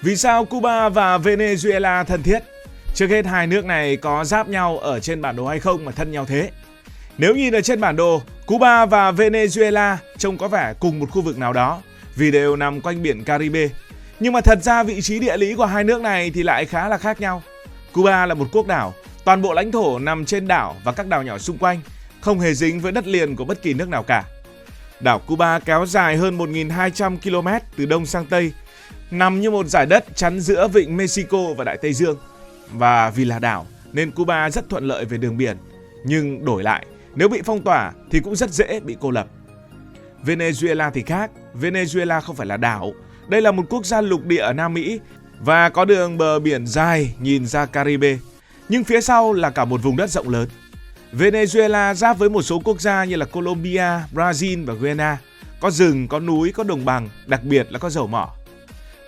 Vì sao Cuba và Venezuela thân thiết? Trước hết hai nước này có giáp nhau ở trên bản đồ hay không mà thân nhau thế? Nếu nhìn ở trên bản đồ, Cuba và Venezuela trông có vẻ cùng một khu vực nào đó vì đều nằm quanh biển Caribe. Nhưng mà thật ra vị trí địa lý của hai nước này thì lại khá là khác nhau. Cuba là một quốc đảo, toàn bộ lãnh thổ nằm trên đảo và các đảo nhỏ xung quanh, không hề dính với đất liền của bất kỳ nước nào cả. Đảo Cuba kéo dài hơn 1.200 km từ đông sang tây, nằm như một dải đất chắn giữa vịnh Mexico và Đại Tây Dương. Và vì là đảo nên Cuba rất thuận lợi về đường biển, nhưng đổi lại, nếu bị phong tỏa thì cũng rất dễ bị cô lập. Venezuela thì khác, Venezuela không phải là đảo, đây là một quốc gia lục địa ở Nam Mỹ và có đường bờ biển dài nhìn ra Caribe, nhưng phía sau là cả một vùng đất rộng lớn. Venezuela giáp với một số quốc gia như là Colombia, Brazil và Guyana, có rừng, có núi, có đồng bằng, đặc biệt là có dầu mỏ.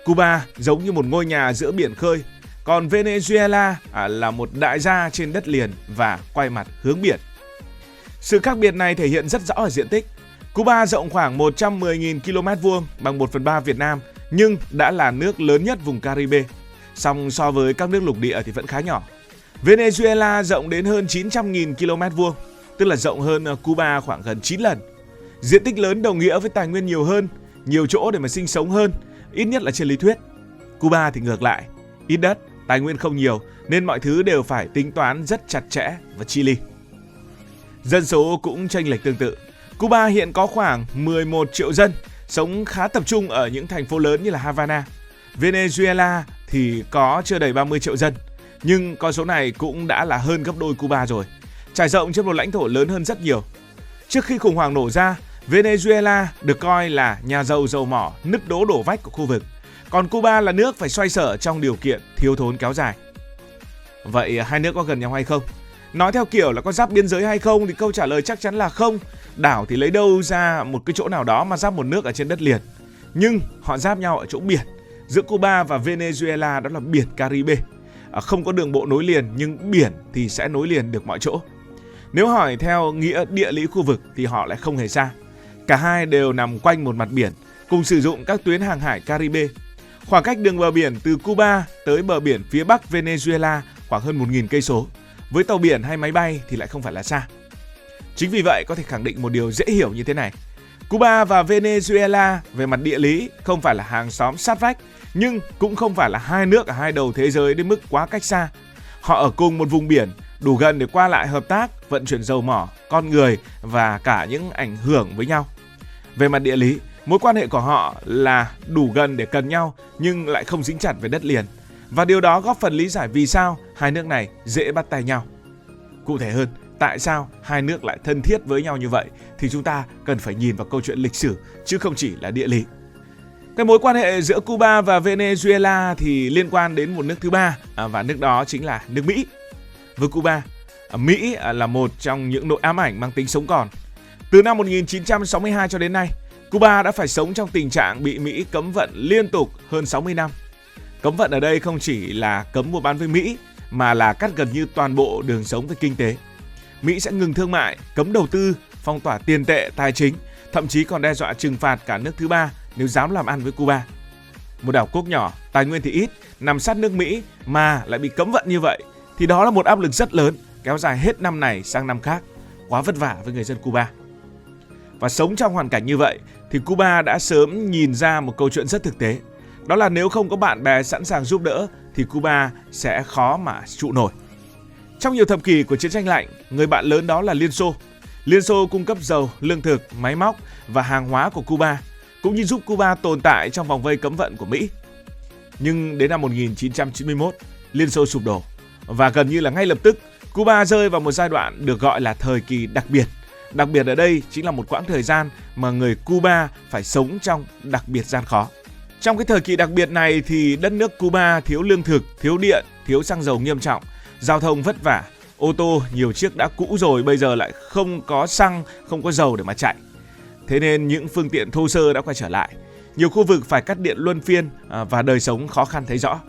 Cuba giống như một ngôi nhà giữa biển khơi, còn Venezuela là một đại gia trên đất liền và quay mặt hướng biển. Sự khác biệt này thể hiện rất rõ ở diện tích. Cuba rộng khoảng 110.000 km vuông, bằng 1/3 Việt Nam, nhưng đã là nước lớn nhất vùng Caribe. Song so với các nước lục địa thì vẫn khá nhỏ. Venezuela rộng đến hơn 900.000 km vuông, tức là rộng hơn Cuba khoảng gần 9 lần. Diện tích lớn đồng nghĩa với tài nguyên nhiều hơn, nhiều chỗ để mà sinh sống hơn, ít nhất là trên lý thuyết. Cuba thì ngược lại, ít đất, tài nguyên không nhiều nên mọi thứ đều phải tính toán rất chặt chẽ và chi li. Dân số cũng chênh lệch tương tự. Cuba hiện có khoảng 11 triệu dân, sống khá tập trung ở những thành phố lớn như là Havana. Venezuela thì có chưa đầy 30 triệu dân, nhưng con số này cũng đã là hơn gấp đôi Cuba rồi, trải rộng trên một lãnh thổ lớn hơn rất nhiều. Trước khi khủng hoảng nổ ra, Venezuela được coi là nhà giàu dầu mỏ, nứt đổ vách của khu vực, còn Cuba là nước phải xoay sở trong điều kiện thiếu thốn kéo dài. Vậy hai nước có gần nhau hay không? Nói theo kiểu là có giáp biên giới hay không thì câu trả lời chắc chắn là không. Đảo thì lấy đâu ra một cái chỗ nào đó mà giáp một nước ở trên đất liền. Nhưng họ giáp nhau ở chỗ biển. Giữa Cuba và Venezuela đó là biển Caribe. Không có đường bộ nối liền nhưng biển thì sẽ nối liền được mọi chỗ. Nếu hỏi theo nghĩa địa lý khu vực thì họ lại không hề xa. Cả hai đều nằm quanh một mặt biển, cùng sử dụng các tuyến hàng hải Caribe. Khoảng cách đường bờ biển từ Cuba tới bờ biển phía bắc Venezuela khoảng hơn 1.000 cây số. Với tàu biển hay máy bay thì lại không phải là xa. Chính vì vậy có thể khẳng định một điều dễ hiểu như thế này. Cuba và Venezuela về mặt địa lý không phải là hàng xóm sát vách, nhưng cũng không phải là hai nước ở hai đầu thế giới đến mức quá cách xa. Họ ở cùng một vùng biển, đủ gần để qua lại hợp tác, vận chuyển dầu mỏ, con người và cả những ảnh hưởng với nhau. Về mặt địa lý, mối quan hệ của họ là đủ gần để cần nhau nhưng lại không dính chặt về đất liền. Và điều đó góp phần lý giải vì sao hai nước này dễ bắt tay nhau. Cụ thể hơn, tại sao hai nước lại thân thiết với nhau như vậy thì chúng ta cần phải nhìn vào câu chuyện lịch sử chứ không chỉ là địa lý. Cái mối quan hệ giữa Cuba và Venezuela thì liên quan đến một nước thứ ba và nước đó chính là nước Mỹ. Với Cuba, Mỹ là một trong những nỗi ám ảnh mang tính sống còn. Từ năm 1962 cho đến nay, Cuba đã phải sống trong tình trạng bị Mỹ cấm vận liên tục hơn 60 năm. Cấm vận ở đây không chỉ là cấm mua bán với Mỹ mà là cắt gần như toàn bộ đường sống về kinh tế. Mỹ sẽ ngừng thương mại, cấm đầu tư, phong tỏa tiền tệ, tài chính, thậm chí còn đe dọa trừng phạt cả nước thứ ba nếu dám làm ăn với Cuba. Một đảo quốc nhỏ, tài nguyên thì ít, nằm sát nước Mỹ mà lại bị cấm vận như vậy thì đó là một áp lực rất lớn, kéo dài hết năm này sang năm khác. Quá vất vả với người dân Cuba. Và sống trong hoàn cảnh như vậy thì Cuba đã sớm nhìn ra một câu chuyện rất thực tế. Đó là nếu không có bạn bè sẵn sàng giúp đỡ thì Cuba sẽ khó mà trụ nổi. Trong nhiều thập kỷ của chiến tranh lạnh, người bạn lớn đó là Liên Xô. Liên Xô cung cấp dầu, lương thực, máy móc và hàng hóa của Cuba, cũng như giúp Cuba tồn tại trong vòng vây cấm vận của Mỹ. Nhưng đến năm 1991, Liên Xô sụp đổ và gần như là ngay lập tức Cuba rơi vào một giai đoạn được gọi là thời kỳ đặc biệt. Đặc biệt ở đây chính là một quãng thời gian mà người Cuba phải sống trong đặc biệt gian khó. Trong cái thời kỳ đặc biệt này thì đất nước Cuba thiếu lương thực, thiếu điện, thiếu xăng dầu nghiêm trọng, giao thông vất vả, ô tô nhiều chiếc đã cũ rồi bây giờ lại không có xăng, không có dầu để mà chạy. Thế nên những phương tiện thô sơ đã quay trở lại. Nhiều khu vực phải cắt điện luân phiên và đời sống khó khăn thấy rõ.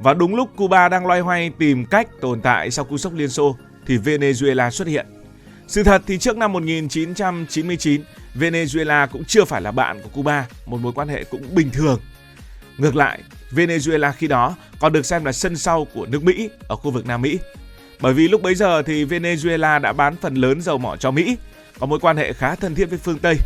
Và đúng lúc Cuba đang loay hoay tìm cách tồn tại sau cú sốc Liên Xô thì Venezuela xuất hiện. Sự thật thì trước năm 1999, Venezuela cũng chưa phải là bạn của Cuba, một mối quan hệ cũng bình thường. Ngược lại, Venezuela khi đó còn được xem là sân sau của nước Mỹ ở khu vực Nam Mỹ. Bởi vì lúc bấy giờ thì Venezuela đã bán phần lớn dầu mỏ cho Mỹ, có mối quan hệ khá thân thiết với phương Tây.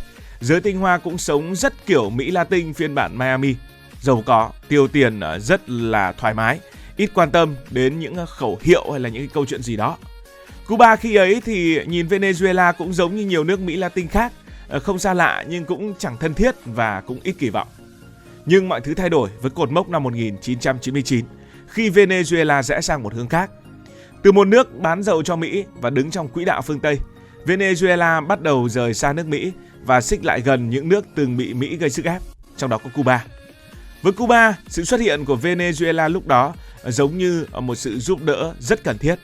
Giới tinh hoa cũng sống rất kiểu Mỹ Latin phiên bản Miami, giàu có, tiêu tiền rất là thoải mái, ít quan tâm đến những khẩu hiệu hay là những câu chuyện gì đó. Cuba khi ấy thì nhìn Venezuela cũng giống như nhiều nước Mỹ Latin khác, không xa lạ nhưng cũng chẳng thân thiết và cũng ít kỳ vọng. Nhưng mọi thứ thay đổi với cột mốc năm 1999 khi Venezuela rẽ sang một hướng khác. Từ một nước bán dầu cho Mỹ và đứng trong quỹ đạo phương Tây, Venezuela bắt đầu rời xa nước Mỹ và xích lại gần những nước từng bị Mỹ gây sức ép, trong đó có Cuba. Với Cuba, sự xuất hiện của Venezuela lúc đó giống như một sự giúp đỡ rất cần thiết.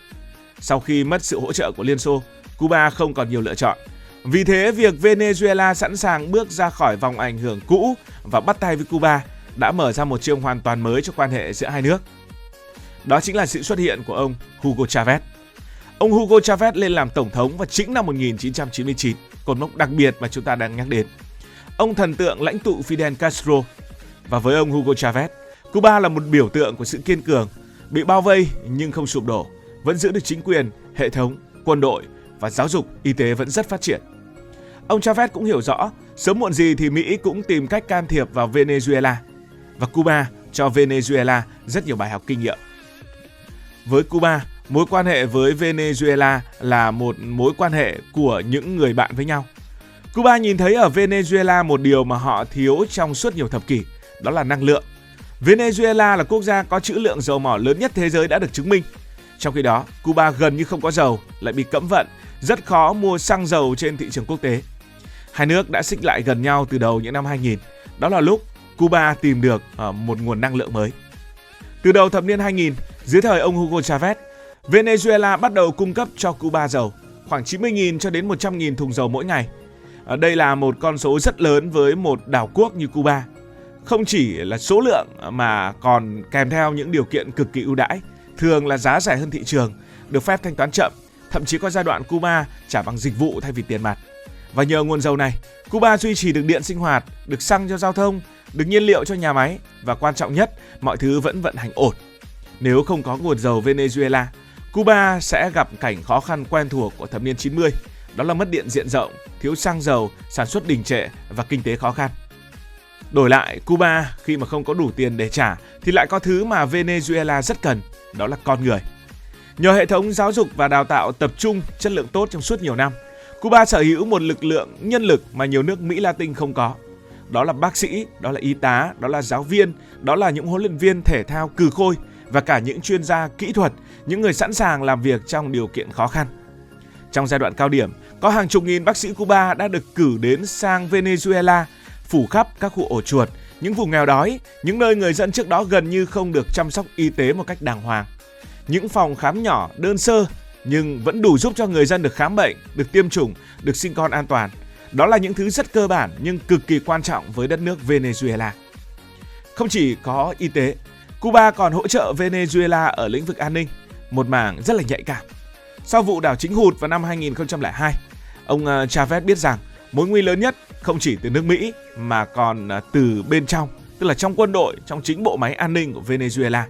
Sau khi mất sự hỗ trợ của Liên Xô, Cuba không còn nhiều lựa chọn. Vì thế, việc Venezuela sẵn sàng bước ra khỏi vòng ảnh hưởng cũ và bắt tay với Cuba đã mở ra một chương hoàn toàn mới cho quan hệ giữa hai nước. Đó chính là sự xuất hiện của ông Hugo Chavez. Ông Hugo Chavez lên làm tổng thống vào chính năm 1999, cột mốc đặc biệt mà chúng ta đang nhắc đến. Ông thần tượng lãnh tụ Fidel Castro. Và với ông Hugo Chavez, Cuba là một biểu tượng của sự kiên cường, bị bao vây nhưng không sụp đổ, vẫn giữ được chính quyền, hệ thống, quân đội và giáo dục, y tế vẫn rất phát triển. Ông Chavez cũng hiểu rõ, sớm muộn gì thì Mỹ cũng tìm cách can thiệp vào Venezuela. Và Cuba cho Venezuela rất nhiều bài học kinh nghiệm. Với Cuba, mối quan hệ với Venezuela là một mối quan hệ của những người bạn với nhau. Cuba nhìn thấy ở Venezuela một điều mà họ thiếu trong suốt nhiều thập kỷ, đó là năng lượng. Venezuela là quốc gia có trữ lượng dầu mỏ lớn nhất thế giới đã được chứng minh. Trong khi đó, Cuba gần như không có dầu, lại bị cấm vận, rất khó mua xăng dầu trên thị trường quốc tế. Hai nước đã xích lại gần nhau từ đầu những năm 2000. Đó là lúc Cuba tìm được một nguồn năng lượng mới. Từ đầu thập niên 2000, dưới thời ông Hugo Chavez, Venezuela bắt đầu cung cấp cho Cuba dầu, khoảng 90.000 cho đến 100.000 thùng dầu mỗi ngày. Đây là một con số rất lớn với một đảo quốc như Cuba. Không chỉ là số lượng mà còn kèm theo những điều kiện cực kỳ ưu đãi, thường là giá rẻ hơn thị trường, được phép thanh toán chậm, thậm chí có giai đoạn Cuba trả bằng dịch vụ thay vì tiền mặt. Và nhờ nguồn dầu này, Cuba duy trì được điện sinh hoạt, được xăng cho giao thông, được nhiên liệu cho nhà máy và quan trọng nhất, mọi thứ vẫn vận hành ổn. Nếu không có nguồn dầu Venezuela, Cuba sẽ gặp cảnh khó khăn quen thuộc của thập niên 90, đó là mất điện diện rộng, thiếu xăng dầu, sản xuất đình trệ và kinh tế khó khăn. Đổi lại, Cuba khi mà không có đủ tiền để trả thì lại có thứ mà Venezuela rất cần, đó là con người. Nhờ hệ thống giáo dục và đào tạo tập trung chất lượng tốt trong suốt nhiều năm, Cuba sở hữu một lực lượng nhân lực mà nhiều nước Mỹ Latin không có. Đó là bác sĩ, đó là y tá, đó là giáo viên, đó là những huấn luyện viên thể thao cừ khôi và cả những chuyên gia kỹ thuật, những người sẵn sàng làm việc trong điều kiện khó khăn. Trong giai đoạn cao điểm, có hàng chục nghìn bác sĩ Cuba đã được cử đến sang Venezuela, phủ khắp các khu ổ chuột, những vùng nghèo đói, những nơi người dân trước đó gần như không được chăm sóc y tế một cách đàng hoàng. Những phòng khám nhỏ, đơn sơ nhưng vẫn đủ giúp cho người dân được khám bệnh, được tiêm chủng, được sinh con an toàn. Đó là những thứ rất cơ bản nhưng cực kỳ quan trọng với đất nước Venezuela. Không chỉ có y tế, Cuba còn hỗ trợ Venezuela ở lĩnh vực an ninh, một mảng rất là nhạy cảm. Sau vụ đảo chính hụt vào năm 2002, ông Chavez biết rằng mối nguy lớn nhất không chỉ từ nước Mỹ mà còn từ bên trong, tức là trong quân đội, trong chính bộ máy an ninh của Venezuela.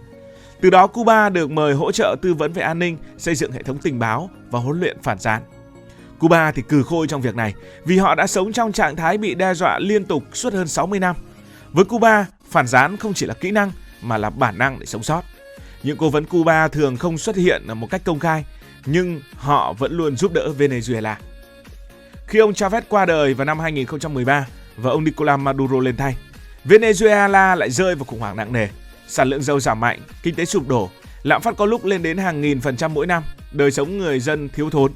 Từ đó Cuba được mời hỗ trợ tư vấn về an ninh, xây dựng hệ thống tình báo và huấn luyện phản gián. Cuba thì cừ khôi trong việc này vì họ đã sống trong trạng thái bị đe dọa liên tục suốt hơn 60 năm. Với Cuba, phản gián không chỉ là kỹ năng mà là bản năng để sống sót. Những cố vấn Cuba thường không xuất hiện một cách công khai, nhưng họ vẫn luôn giúp đỡ Venezuela. Khi ông Chavez qua đời vào năm 2013 và ông Nicolás Maduro lên thay, Venezuela lại rơi vào khủng hoảng nặng nề. Sản lượng dầu giảm mạnh, kinh tế sụp đổ, lạm phát có lúc lên đến hàng nghìn % mỗi năm, đời sống người dân thiếu thốn.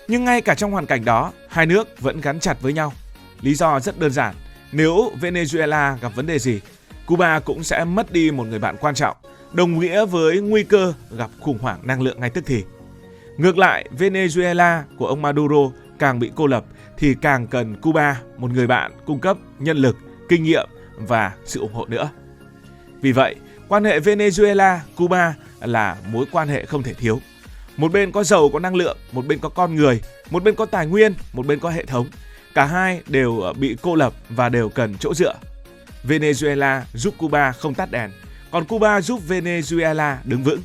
Nhưng ngay cả trong hoàn cảnh đó, hai nước vẫn gắn chặt với nhau. Lý do rất đơn giản, nếu Venezuela gặp vấn đề gì, Cuba cũng sẽ mất đi một người bạn quan trọng, đồng nghĩa với nguy cơ gặp khủng hoảng năng lượng ngay tức thì. Ngược lại, Venezuela của ông Maduro càng bị cô lập thì càng cần Cuba, một người bạn cung cấp nhân lực, kinh nghiệm và sự ủng hộ nữa. Vì vậy, quan hệ Venezuela-Cuba là mối quan hệ không thể thiếu. Một bên có dầu, có năng lượng, một bên có con người, một bên có tài nguyên, một bên có hệ thống. Cả hai đều bị cô lập và đều cần chỗ dựa. Venezuela giúp Cuba không tắt đèn, còn Cuba giúp Venezuela đứng vững.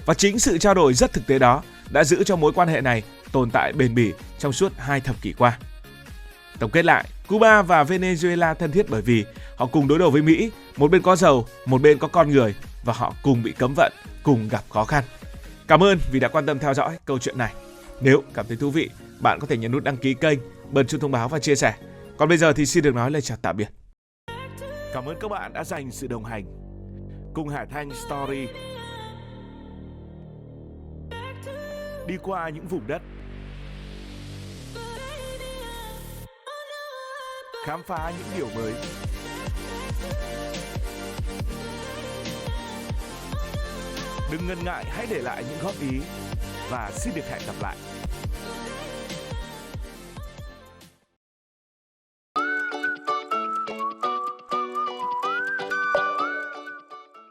Và chính sự trao đổi rất thực tế đó đã giữ cho mối quan hệ này tồn tại bền bỉ trong suốt 2 thập kỷ qua. Tổng kết lại, Cuba và Venezuela thân thiết bởi vì họ cùng đối đầu với Mỹ, một bên có dầu, một bên có con người và họ cùng bị cấm vận, cùng gặp khó khăn. Cảm ơn vì đã quan tâm theo dõi câu chuyện này. Nếu cảm thấy thú vị, bạn có thể nhấn nút đăng ký kênh, bật chuông thông báo và chia sẻ. Còn bây giờ thì xin được nói lời chào tạm biệt. Cảm ơn các bạn đã dành sự đồng hành cùng Hải Thanh Story. Đi qua những vùng đất, khám phá những điều mới. Đừng ngần ngại, hãy để lại những góp ý và xin được hẹn gặp lại.